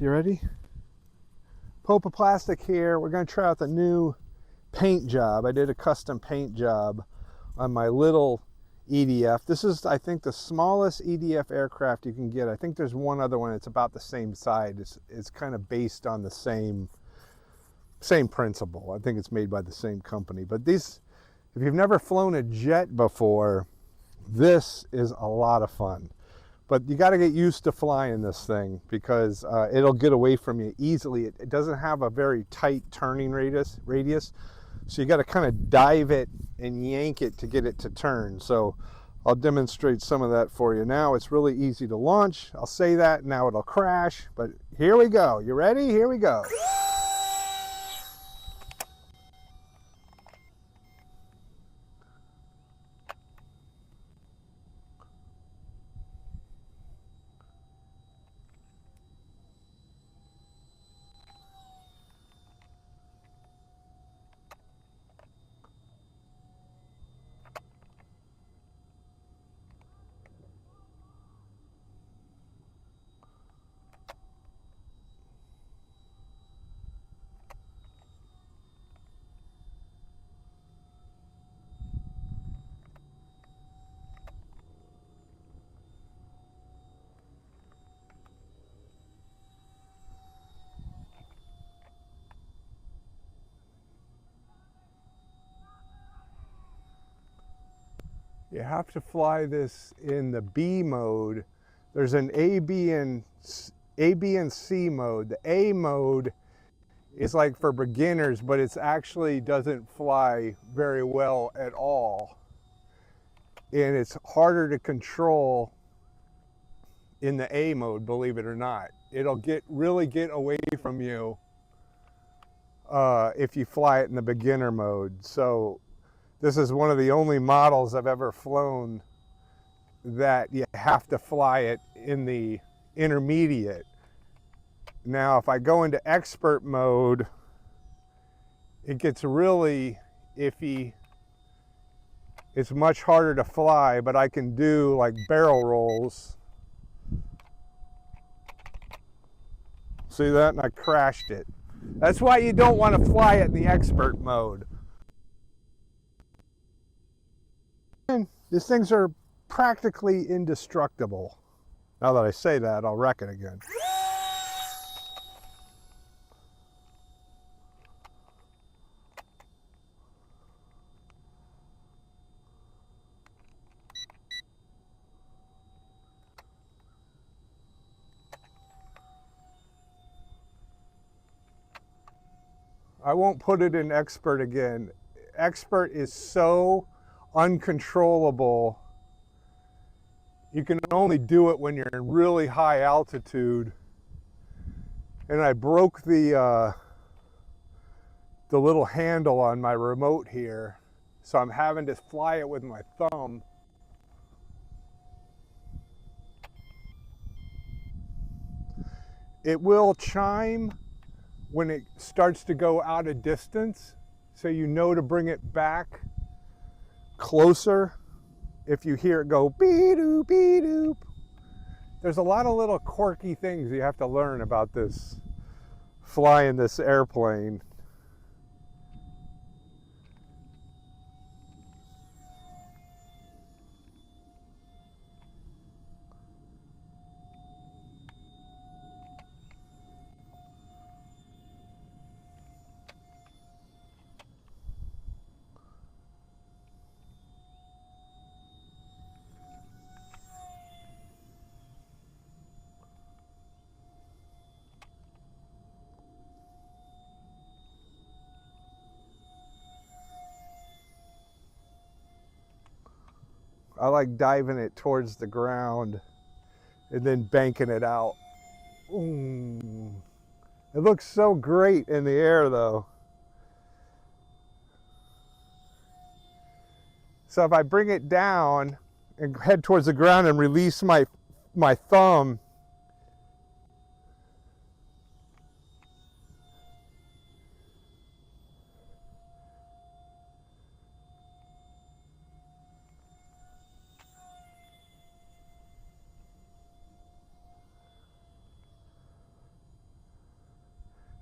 You ready? Popa Plastic here. We're going to try out the new paint job. I did a custom paint job on my little EDF. This is, I think, the smallest EDF aircraft you can get. I think there's one other one that's about the same size. It's kind of based on the same principle. I think it's made by the same company. But these, if you've never flown a jet before, this is a lot of fun. But you got to get used to flying this thing because it'll get away from you easily. It doesn't have a very tight turning radius, so you got to kind of dive it and yank it to get it to turn. So I'll demonstrate some of that for you now. It's really easy to launch. I'll say that, now it'll crash, but here we go. You ready? Here we go. You have to fly this in the B mode. There's an A, B, and C mode. The A mode is like for beginners, but it actually doesn't fly very well at all. And it's harder to control in the A mode, believe it or not. It'll really get away from you if you fly it in the beginner mode. So this is one of the only models I've ever flown that you have to fly it in the intermediate. Now, if I go into expert mode, it gets really iffy. It's much harder to fly, but I can do like barrel rolls. See that? And I crashed it. That's why you don't want to fly it in the expert mode. These things are practically indestructible. Now that I say that, I'll wreck it again. I won't put it in expert again. Expert is so uncontrollable. You can only do it when you're in really high altitude. And I broke the little handle on my remote here, so I'm having to fly it with my thumb. It will chime when it starts to go out of distance, so you know to bring it back closer if you hear it go beep-doop, beep-doop. There's a lot of little quirky things you have to learn about this, flying this airplane. I like diving it towards the ground and then banking it out. Ooh. It looks so great in the air though. So if I bring it down and head towards the ground and release my thumb,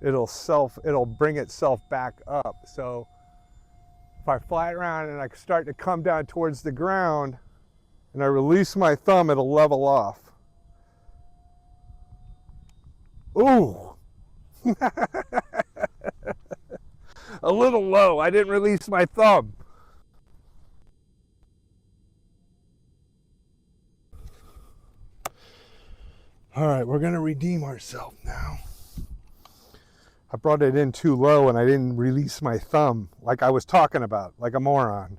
it'll bring itself back up. So if I fly it around and I start to come down towards the ground and I release my thumb, it'll level off. Ooh. A little low. I didn't release my thumb. All right, we're going to redeem ourselves now. I brought it in too low and I didn't release my thumb like I was talking about, like a moron.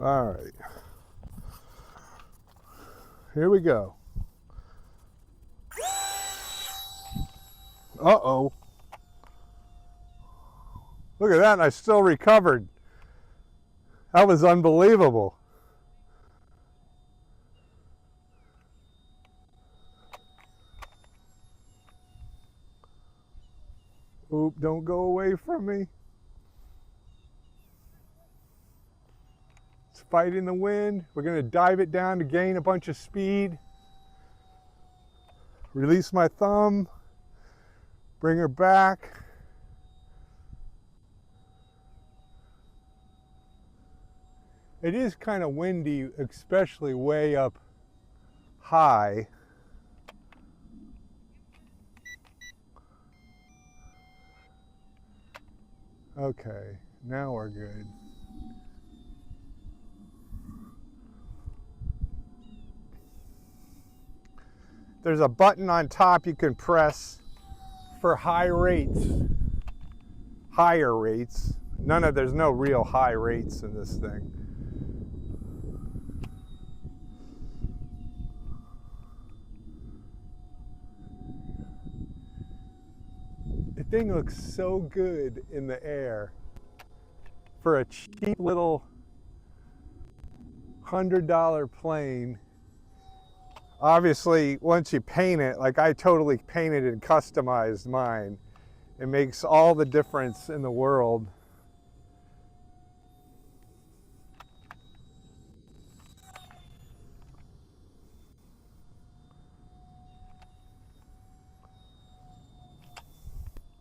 All right. Here we go. Uh-oh. Look at that, and I still recovered. That was unbelievable. Oop, don't go away from me. It's fighting the wind. We're going to dive it down to gain a bunch of speed. Release my thumb. Bring her back. It is kind of windy, especially way up high. Okay, now we're good. There's a button on top you can press for high rates, higher rates. There's no real high rates in this thing. The thing looks so good in the air for a cheap little $100 plane. Obviously, once you paint it, like I totally painted and customized mine, it makes all the difference in the world.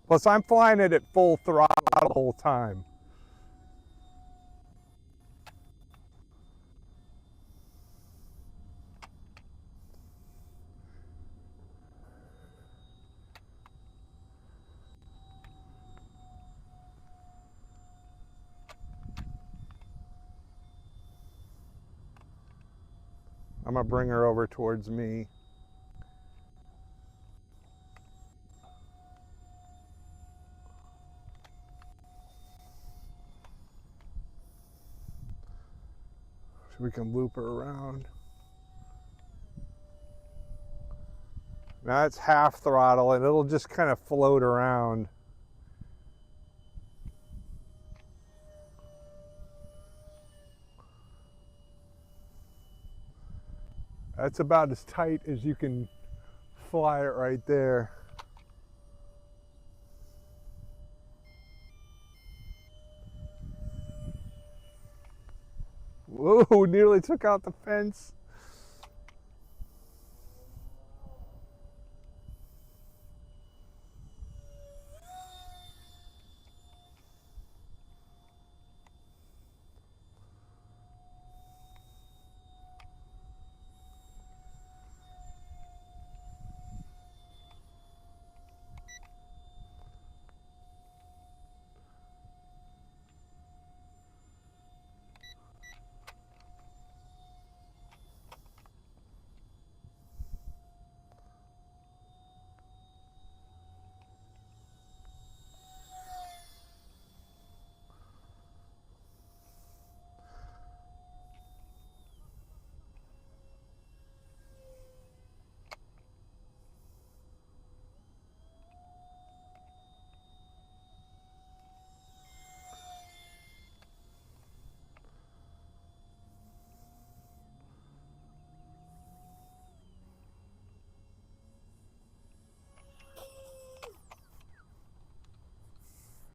Plus, I'm flying it at full throttle the whole time. I'm gonna bring her over towards me. So we can loop her around. Now it's half throttle and it'll just kind of float around. That's about as tight as you can fly it right there. Whoa, nearly took out the fence.